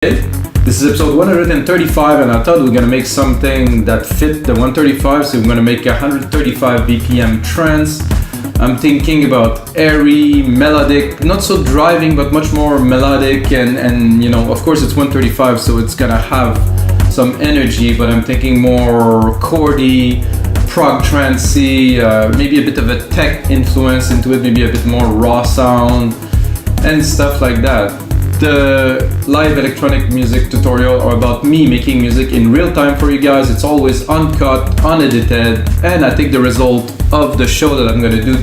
This is episode 135 and I thought we were gonna make something that fit the 135, so we're gonna make 135 BPM trance. I'm thinking about airy, melodic, not so driving but much more melodic and you know, of course it's 135 so it's gonna have some energy, but I'm thinking more chordy, prog trancey, maybe a bit of a tech influence into it, maybe a bit more raw sound and stuff like that. The live electronic music tutorial are about me making music in real time for you guys. It's always uncut, unedited, and I think the result of the show that I'm gonna do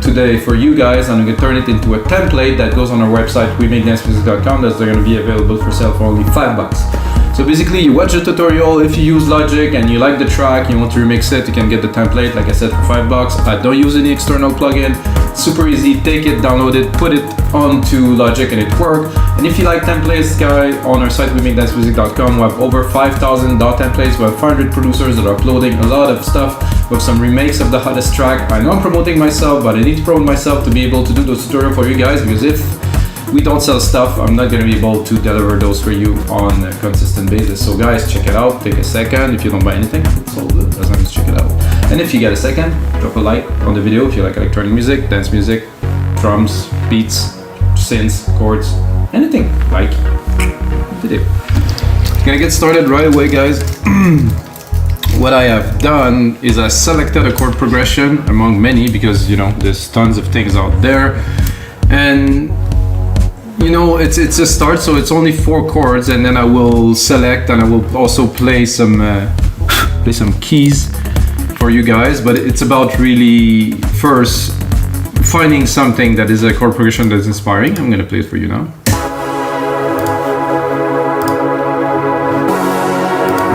today for you guys, I'm gonna turn it into a template that goes on our website, wemakedancemusic.com. that's gonna be available for sale for only $5. So basically you watch the tutorial, if you use Logic and you like the track, you want to remix it, you can get the template, like I said, for $5. I don't use any external plugin. Super easy, take it, download it, put it onto Logic and it works. And if you like templates, guys, on our site, wemakedancemusic.com, we have over 5,000 DAW templates. We have 500 producers that are uploading a lot of stuff with some remakes of the hottest track. I know I'm promoting myself, but I need to promote myself to be able to do those tutorials for you guys, because if we don't sell stuff, I'm not gonna be able to deliver those for you on a consistent basis. So guys, check it out, take a second. If you don't buy anything, it's all good, as long as you check it out. And if you get a second, drop a like on the video if you like electronic music, dance music, drums, beats, synths, chords, anything like video. Gonna get started right away, guys. What I have done is I selected a chord progression among many, because you know there's tons of things out there, and you know it's a start, so it's only 4 chords, and then I will select and I will also play some keys for you guys. But it's about really first finding something that is a chord progression that's inspiring. I'm gonna play it for you now.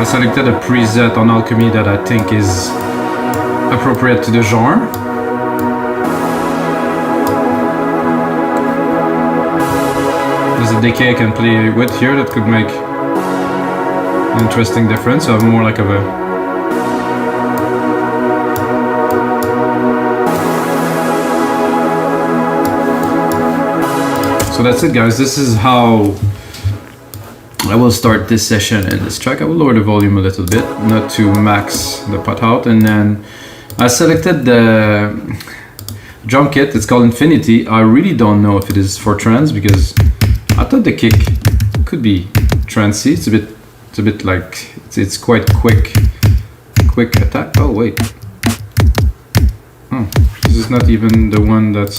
I selected a preset on Alchemy that I think is appropriate to the genre. There's a decay I can play with here that could make an interesting difference. So I have more like of a So that's it, guys. This is how I will start this session and this track. I will lower the volume a little bit, not to max the pot out. And then I selected the drum kit. It's called Infinity. I really don't know if it is for trance, because I thought the kick could be trancey. It's a bit like it's quite quick attack. Oh wait, this is not even the one that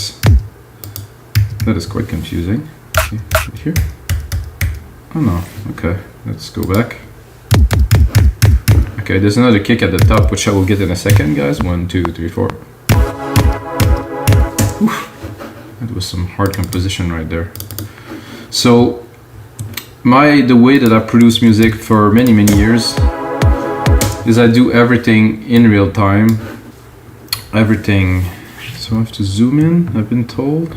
is quite confusing. Okay, right here. Oh no, okay, let's go back. Okay, there's another kick at the top, which I will get in a second, guys. 1, 2, 3, 4. Oof. That was some hard composition right there. So, the way that I produce music for many years is I do everything in real time. Everything. So I have to zoom in, I've been told.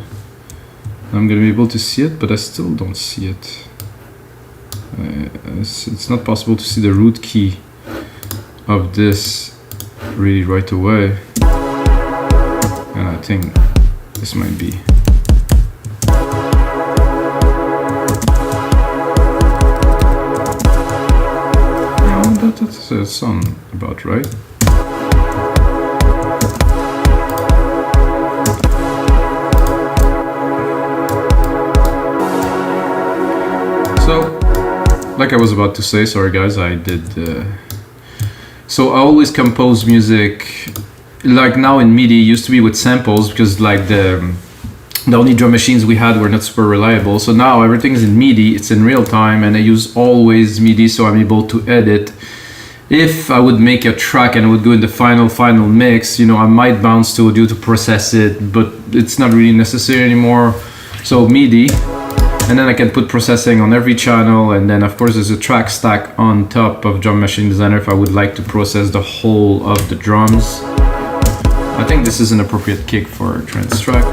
I'm gonna be able to see it, but I still don't see it. It's not possible to see the root key of this really right away, and I think this might be. That sounds about right. So, like I was about to say, sorry guys, I did. So I always compose music, like now in MIDI. Used to be with samples, because like the only drum machines we had were not super reliable. So now everything is in MIDI. It's in real time, and I use always MIDI, so I'm able to edit. If I would make a track and I would go in the final mix, you know, I might bounce to audio to process it, but it's not really necessary anymore. So MIDI. And then I can put processing on every channel, and then of course there's a track stack on top of Drum Machine Designer if I would like to process the whole of the drums. I think this is an appropriate kick for a trance track.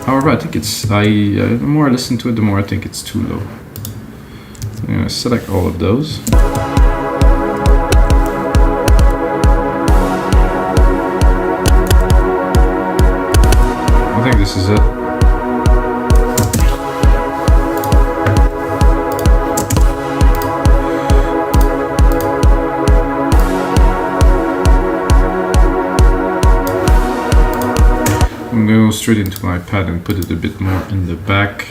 However, I think it's, the more I listen to it, the more I think it's too low. I'm gonna select all of those. I think this is it. straight into my pad and put it a bit more in the back.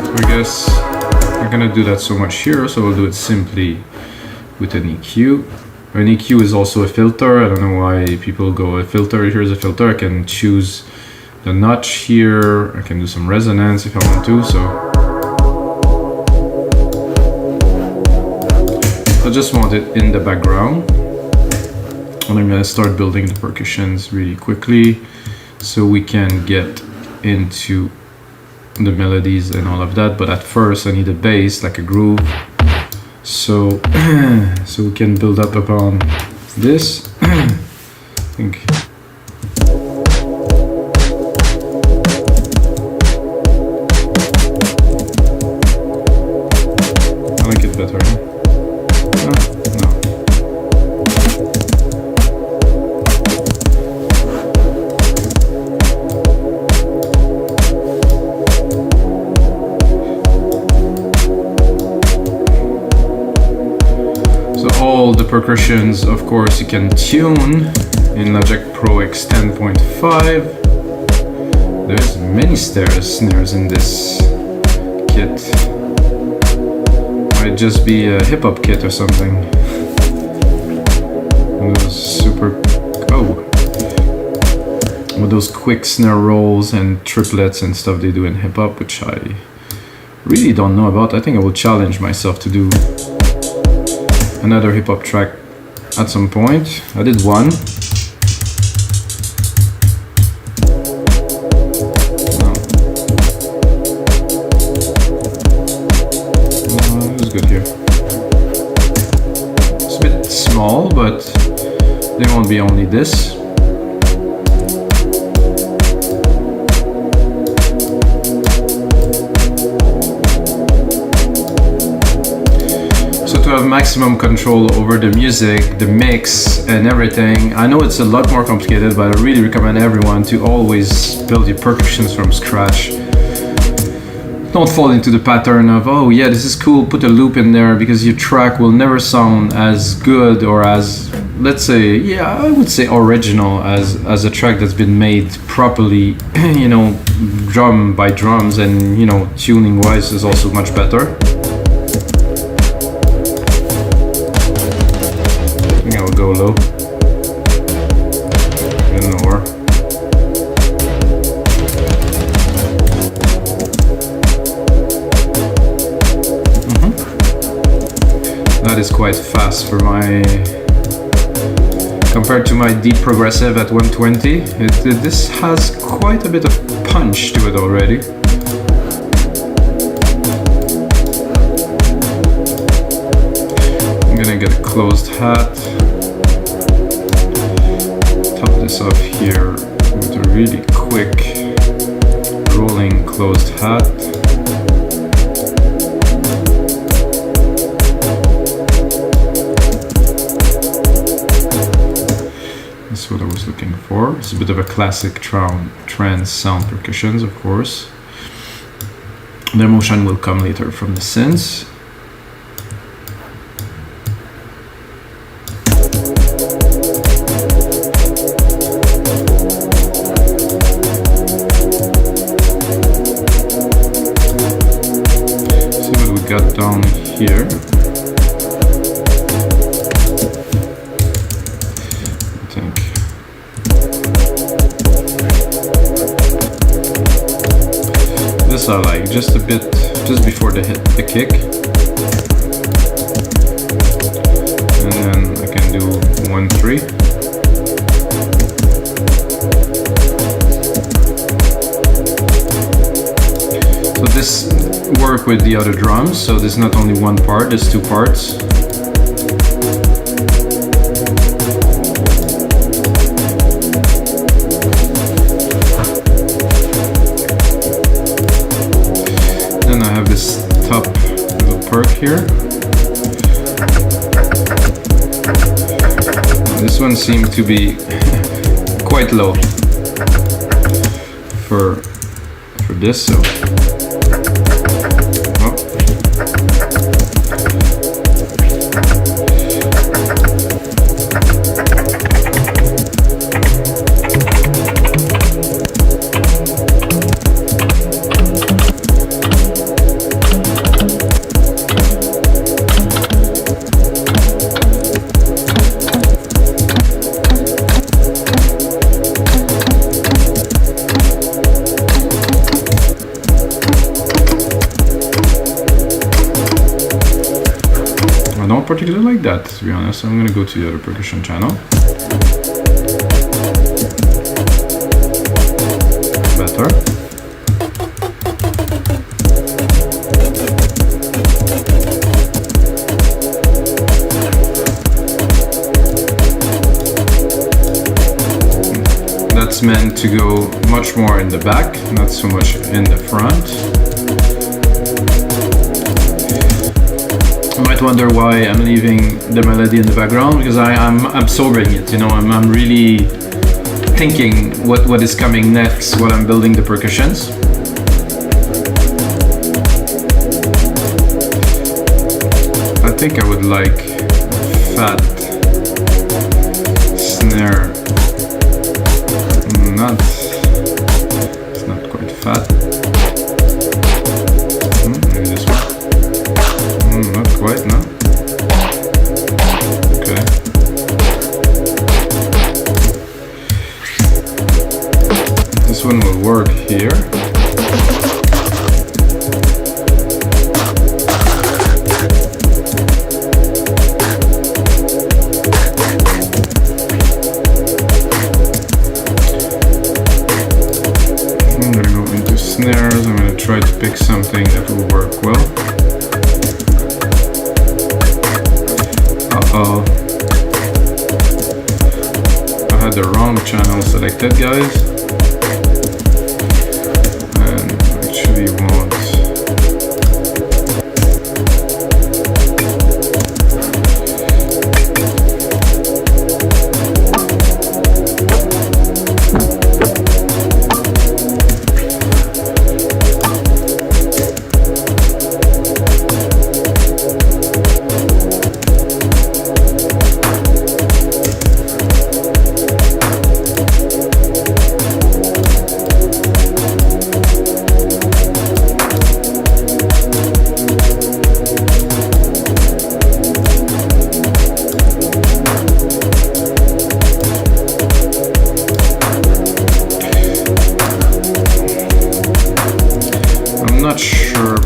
So I guess I'm not gonna do that so much here, so I'll do it simply with an EQ. An EQ is also a filter. I don't know why people go a filter. Here's a filter. I can choose the notch here. I can do some resonance if I want to. So I just want it in the background. And I'm gonna start building the percussions really quickly so we can get into the melodies and all of that. But at first I need a bass, like a groove. So we can build up upon this. I think I like it better. No. All the percussions, of course, you can tune in Logic Pro X 10.5. There's many snares in this kit. Might just be a hip-hop kit or something. And those with those quick snare rolls and triplets and stuff they do in hip-hop, which I really don't know about. I think I will challenge myself to do another hip-hop track at some point. I did one. It was good here. It's a bit small, but there won't be only this. To have maximum control over the music, the mix and everything. I know it's a lot more complicated, but I really recommend everyone to always build your percussions from scratch. Don't fall into the pattern of, oh yeah, this is cool, put a loop in there, because your track will never sound as good or as, let's say, yeah, I would say original as a track that's been made properly, you know, drum by drums, and you know, tuning wise is also much better. Go low and lower. That is quite fast for my, compared to my deep progressive at 120. This has quite a bit of punch to it already. I'm gonna get a closed hat. Off here with a really quick rolling closed hat. That's what I was looking for. It's a bit of a classic trance sound percussions, of course. The emotion will come later from the synths. Got down here. I think. This I like, just a bit, just before the kick. And then I can do 1-3. So this work with the other drums, so there's not only one part, there's two parts. Then I have this top little perk here. This one seemed to be quite low for this, so don't particularly like that, to be honest. I'm gonna go to the other percussion channel. Better. That's meant to go much more in the back, not so much in the front. You might wonder why I'm leaving the melody in the background, because I'm absorbing it, you know, I'm really thinking what is coming next while I'm building the percussions. I think I would like fat snare. It's not quite fat. Maybe this one. Not quite, no. Okay. This one will work here. Snares. I'm going to try to pick something that will work well. Uh-oh. I had the wrong channel selected, guys. And actually want...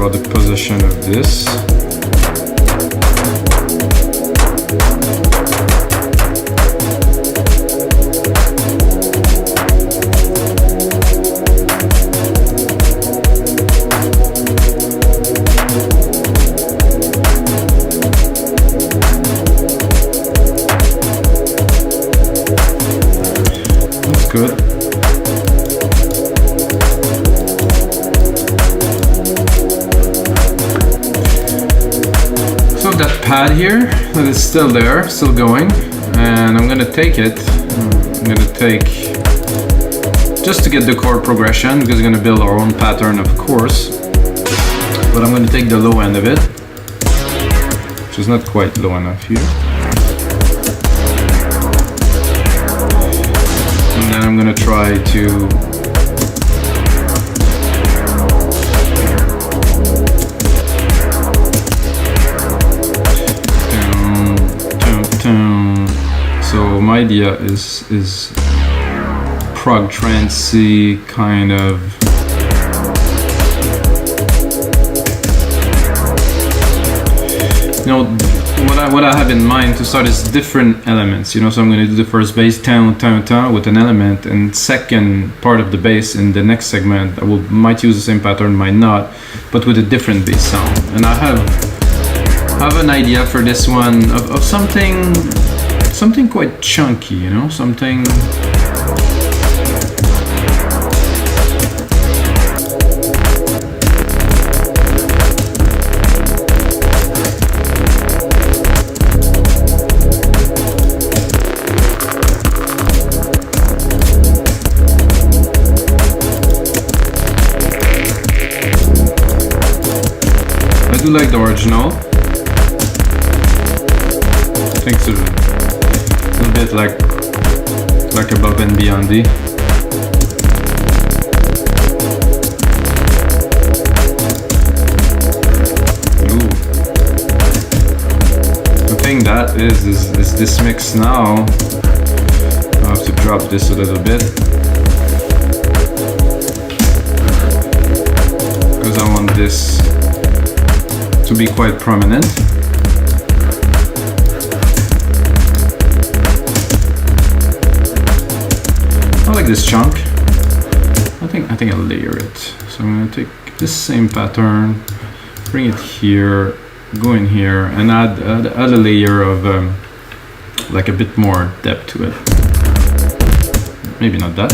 The position of this. That's good. That pad here that is still there, still going, and I'm gonna take it. I'm gonna take, just to get the chord progression, because we're gonna build our own pattern, of course, but I'm gonna take the low end of it, which is not quite low enough here, and then I'm gonna try to so my idea is prog trancey kind of you know what I have in mind to start is different elements, you know, so I'm going to do the first bass town with an element, and second part of the bass in the next segment I might use the same pattern, might not, but with a different bass sound. And I have an idea for this one of something quite chunky, you know, something I do like the original. I think it's a little bit like Above and Beyond. Ooh. The thing that is this mix now. I have to drop this a little bit because I want this to be quite prominent. I like this chunk. I think I'll layer it. So I'm gonna take this same pattern, bring it here, go in here, and add a layer of like a bit more depth to it. Maybe not that.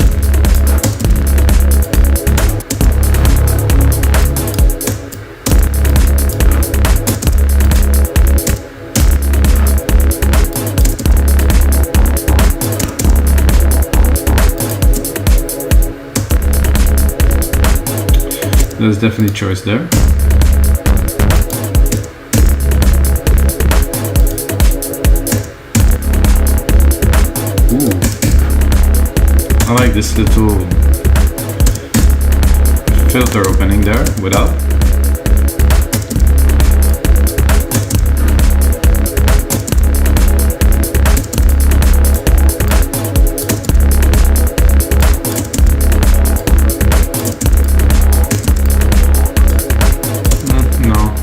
There's definitely choice there. Ooh. I like this little filter opening there without.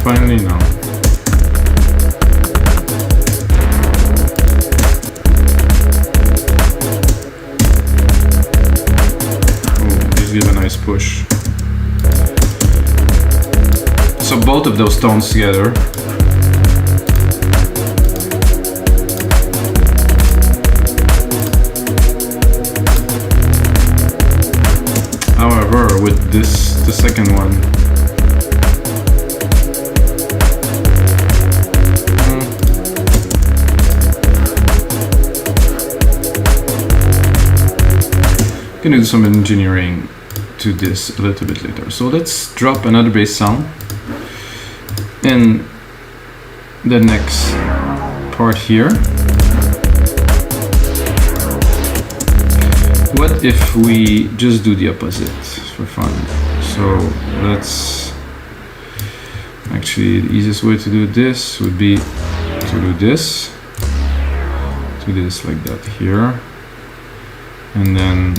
Finally, no. Ooh, just give a nice push. So both of those tones together. However, with this, the second one, gonna do some engineering to this a little bit later. So let's drop another bass sound in the next part here. What if we just do the opposite for fun? So let's actually, the easiest way to do this would be to do this like that here, and then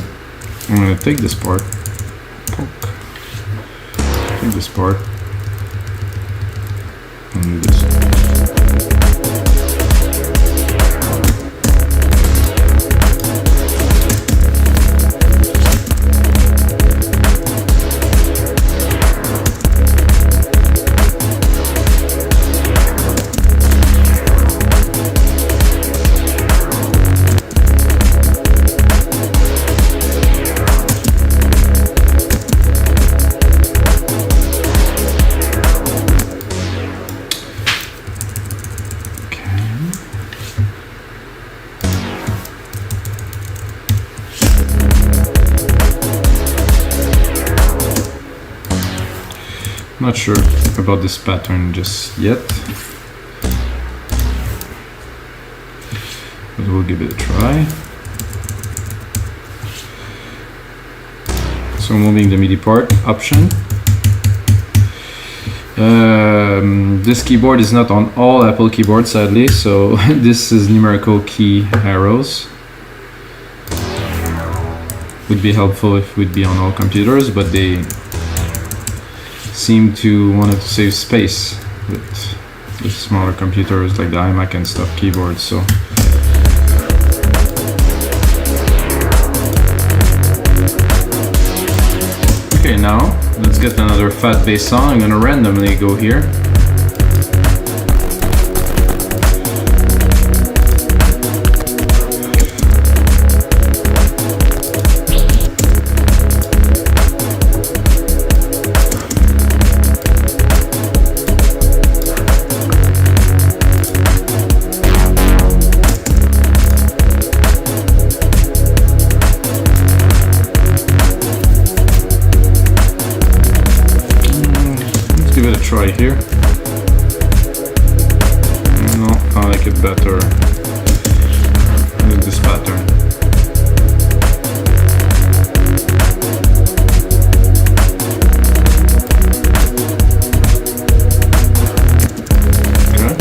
I'm going to take this part, take this part, and do this. Not sure about this pattern just yet, but we'll give it a try. So moving the MIDI part option. This keyboard is not on all Apple keyboards, sadly, so this is numerical key arrows. Would be helpful if it would be on all computers, but they seem to want to save space with smaller computers like the iMac and stuff keyboards. So okay, now let's get another fat bass song. I'm gonna randomly go here. Give it a try here. No, I like it better with this pattern. Okay.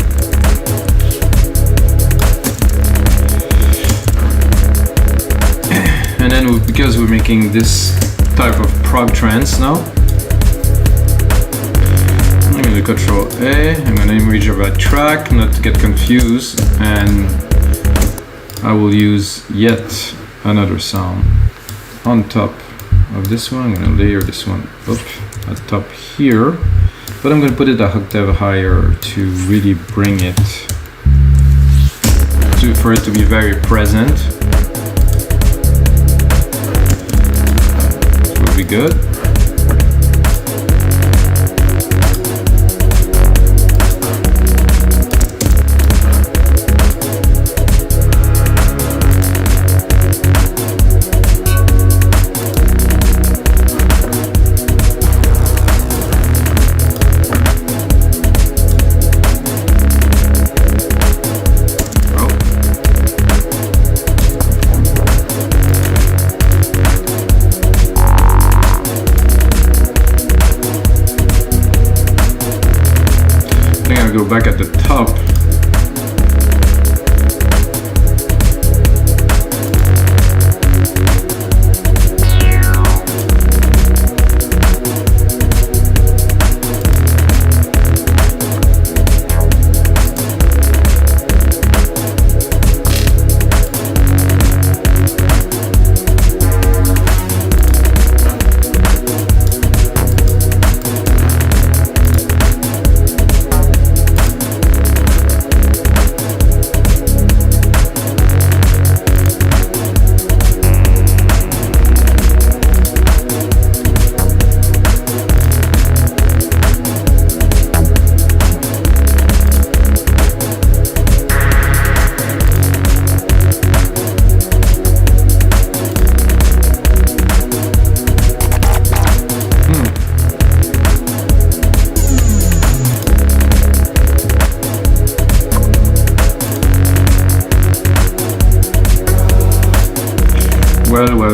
And then because we're making this type of prog trance now, I'm going to Control A, I'm going to image of a track, not to get confused, and I will use yet another sound. on top of this one. I'm gonna layer this one up at top here, but I'm gonna put it a octave higher to really bring it for it to be very present. This will be good. Go back at the top.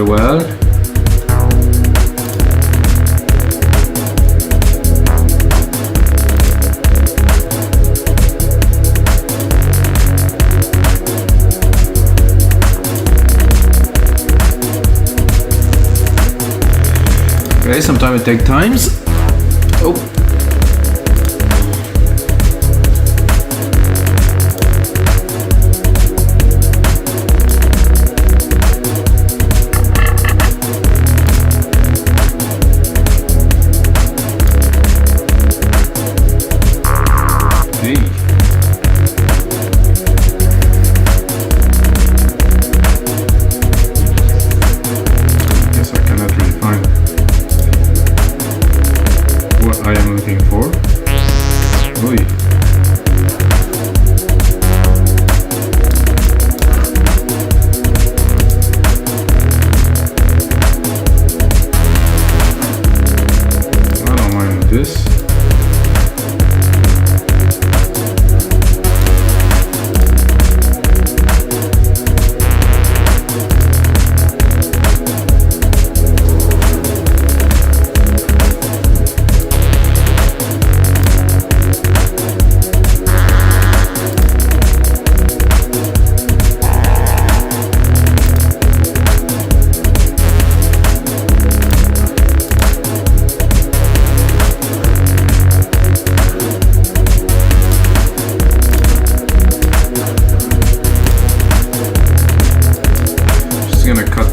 Well. Okay, sometimes it takes times. Oh.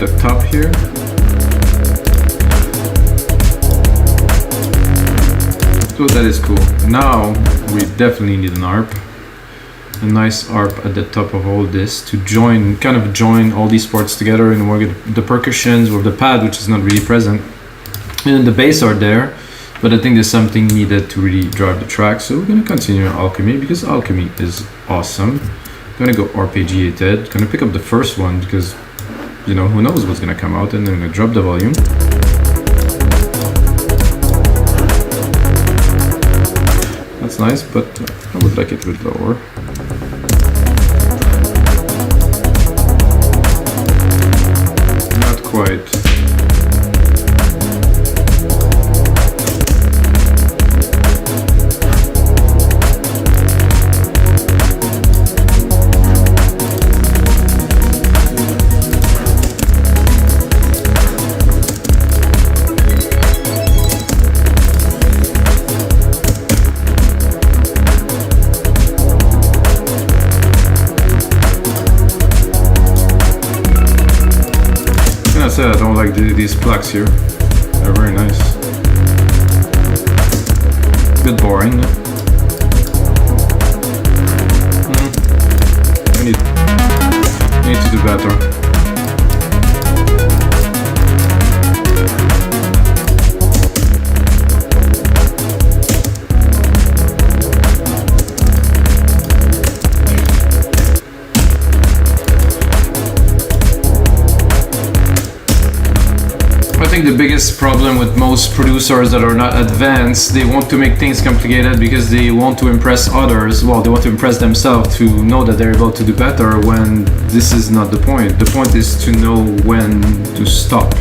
The top here. So that is cool. Now we definitely need an arp, a nice arp at the top of all this to kind of join all these parts together and work the percussions with the pad, which is not really present, and the bass are there, but I think there's something needed to really drive the track. So we're gonna continue Alchemy because Alchemy is awesome. I'm gonna go arpeggiated. Gonna pick up the first one because, you know, who knows what's gonna come out, and then I'm gonna drop the volume. That's nice, but I would like it a bit lower. Not quite. I don't like these plugs here. They're very nice. A bit boring. I need to do better. I think the biggest problem with most producers that are not advanced, they want to make things complicated because they want to impress others. Well, they want to impress themselves to know that they're able to do better, when this is not the point. The point is to know when to stop.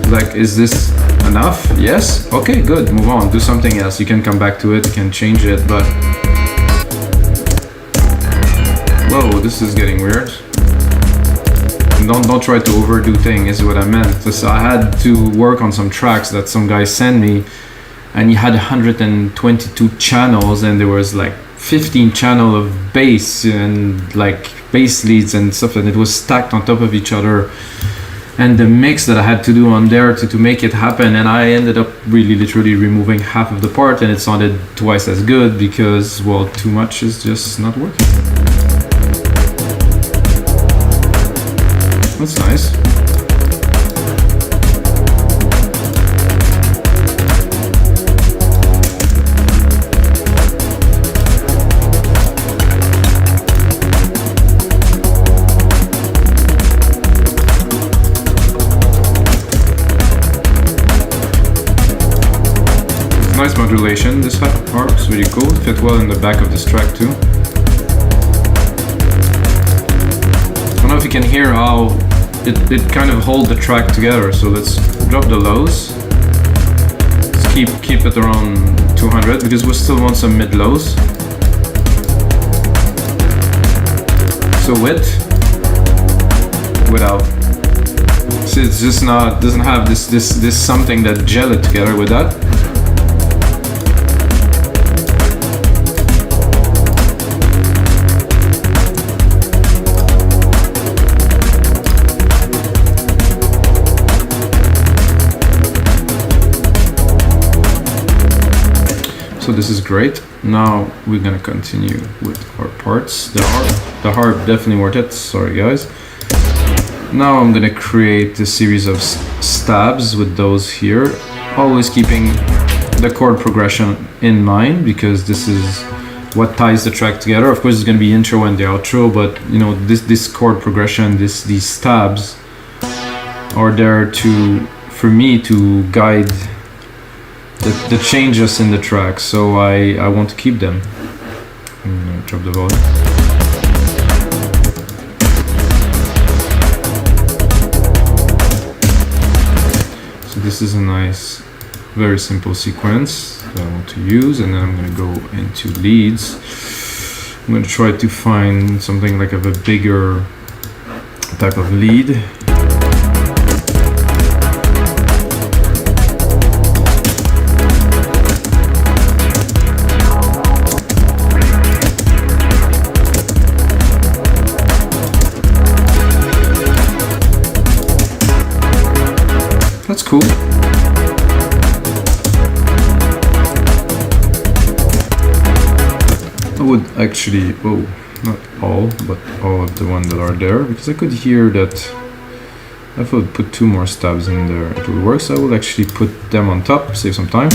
Like, is this enough? Yes? Okay, good, move on, do something else. You can come back to it, you can change it, but... Whoa, this is getting weird. Don't try to overdo things, is what I meant. So I had to work on some tracks that some guy sent me, and he had 122 channels, and there was like 15 channel of bass and like bass leads and stuff, and it was stacked on top of each other. And the mix that I had to do on there to make it happen, and I ended up really literally removing half of the part, and it sounded twice as good because, well, too much is just not working. That's nice. Nice modulation. This harp's really cool. Fit well in the back of this track too. I don't know if you can hear how it kind of hold the track together. So let's drop the lows. Let's keep it around 200 because we still want some mid lows. So with, without. So it's just not, doesn't have this something that gel it together with that. So this is great. Now we're gonna continue with our parts. The harp definitely worth it. Sorry guys. Now I'm gonna create a series of stabs with those here, always keeping the chord progression in mind because this is what ties the track together. Of course, it's gonna be intro and the outro, but you know this chord progression, these stabs are there for me to guide the changes in the track, so I want to keep them. I'm gonna drop the volume. So this is a nice, very simple sequence that I want to use, and then I'm gonna go into leads. I'm gonna try to find something like of a bigger type of lead. That's cool. I would actually, not all, but all of the ones that are there, because I could hear that if I would put 2 more stabs in there, it would work. So I will actually put them on top, save some time.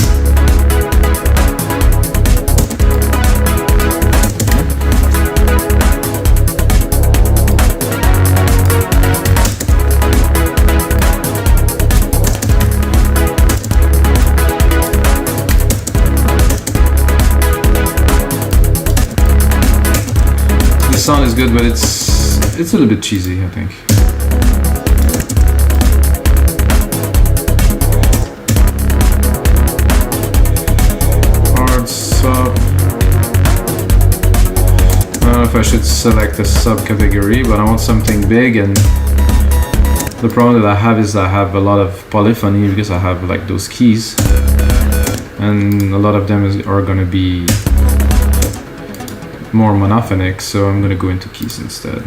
The sound is good, but it's a little bit cheesy, I think. Hard sub. I don't know if I should select a subcategory, but I want something big, and the problem that I have is I have a lot of polyphony because I have like those keys, and a lot of them are going to be more monophonic, so I'm gonna go into keys instead.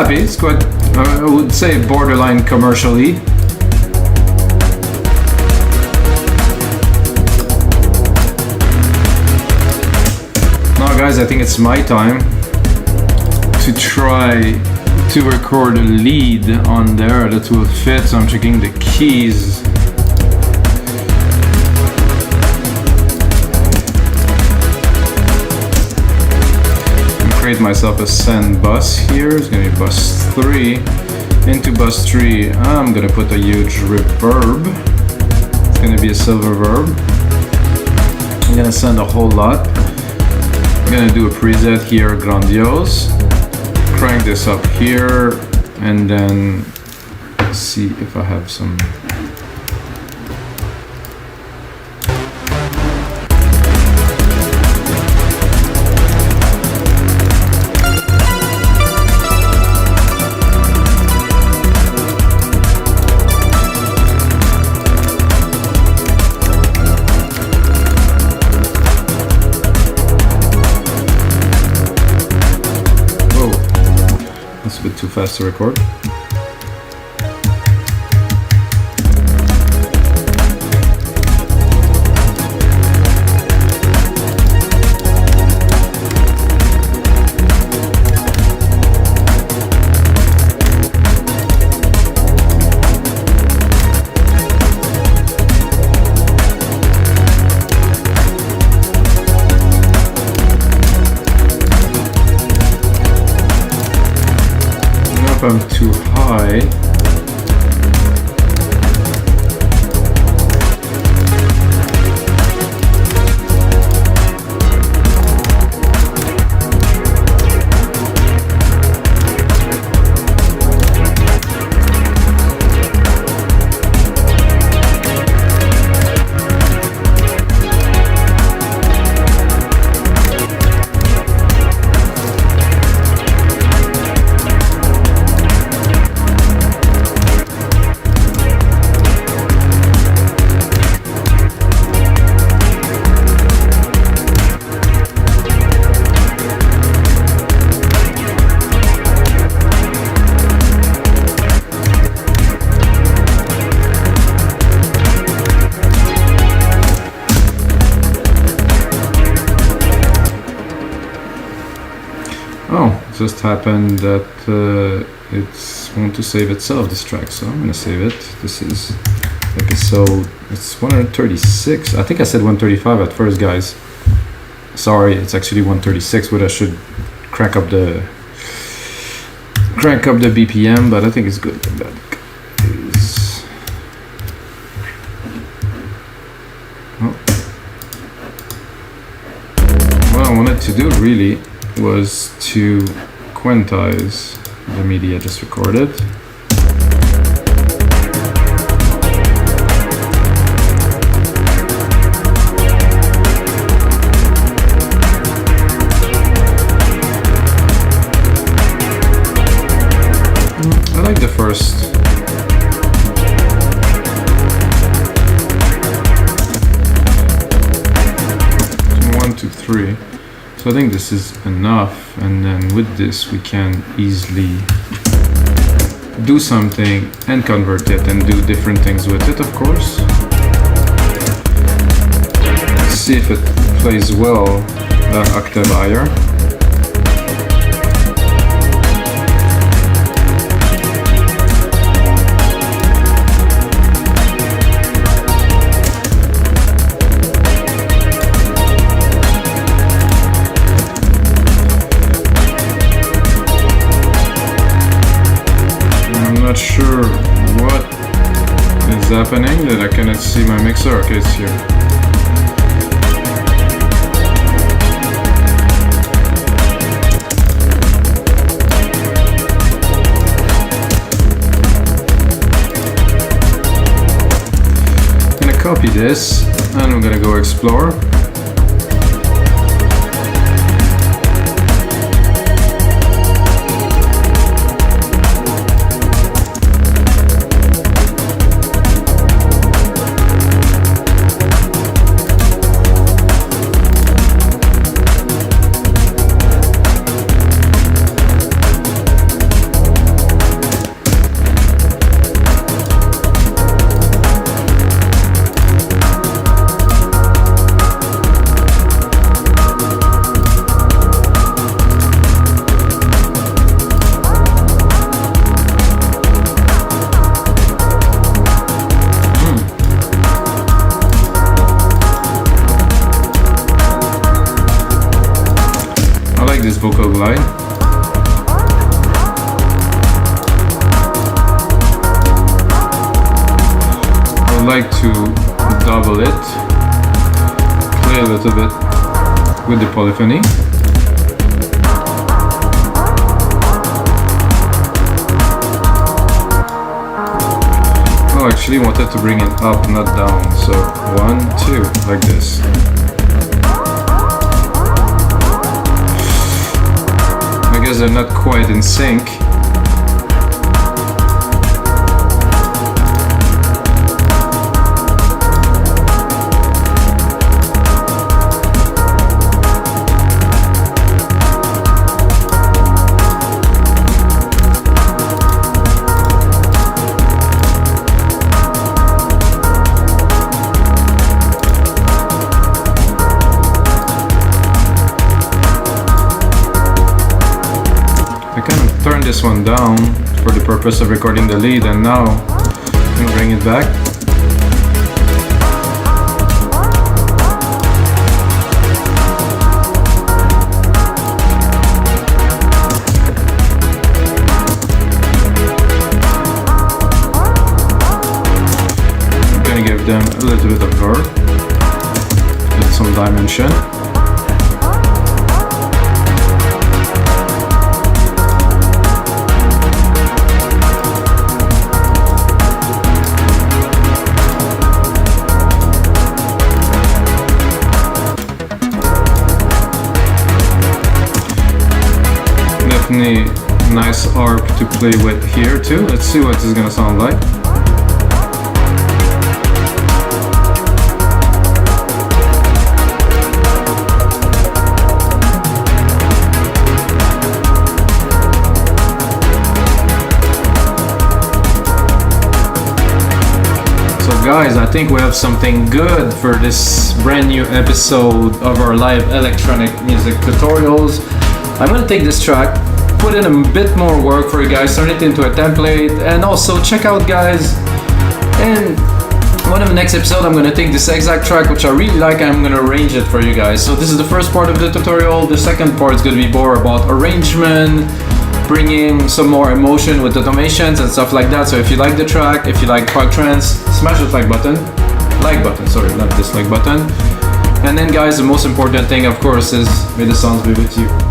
happy. It's quite, I would say, borderline commercially. Now guys, I think it's my time to try to record a lead on there that will fit, so I'm checking the keys. Create myself a send bus here. It's gonna be bus 3. Into bus 3, I'm gonna put a huge reverb. It's gonna be a silver verb. I'm gonna send a whole lot. I'm gonna do a preset here, grandiose. Crank this up here, and then see if I have some. A bit too fast to record. If I'm too high, just happened that it's want to save itself, this track, so I'm gonna save it. This is episode, it's 136. I think I said 135 at first, guys. Sorry, it's actually 136, but I should crank up the BPM, but I think it's good like that. What I wanted to do really was to quantize the MIDI I just recorded. I like the first. 1, 2, 3. So I think this is enough, and then with this we can easily do something and convert it and do different things with it, of course. See if it plays well that octave higher. Not sure what is happening that I cannot see my mixer. Okay, it's here. I'm gonna copy this and I'm gonna go explore. vocal glide. I would like to double it, play a little bit with the polyphony. Oh, I actually wanted to bring it up, not down. So 1, 2, like this. I guess they're not quite in sync. This one down for the purpose of recording the lead, and now I'm gonna bring it back. I'm gonna give them a little bit of verb with some dimension. Nice arp to play with here too. Let's see what this is gonna sound like. So guys, I think we have something good for this brand new episode of our live electronic music tutorials. I'm gonna take this track, put in a bit more work for you guys, turn it into a template, and also check out, guys, in one of the next episode I'm gonna take this exact track which I really like and I'm gonna arrange it for you guys. So this is the first part of the tutorial. The second part is gonna be more about arrangement, bringing some more emotion with automations and stuff like that. So if you like the track, if you like Prog Trance, smash the like button, sorry, not dislike button. And then guys, the most important thing of course is may the sounds be with you.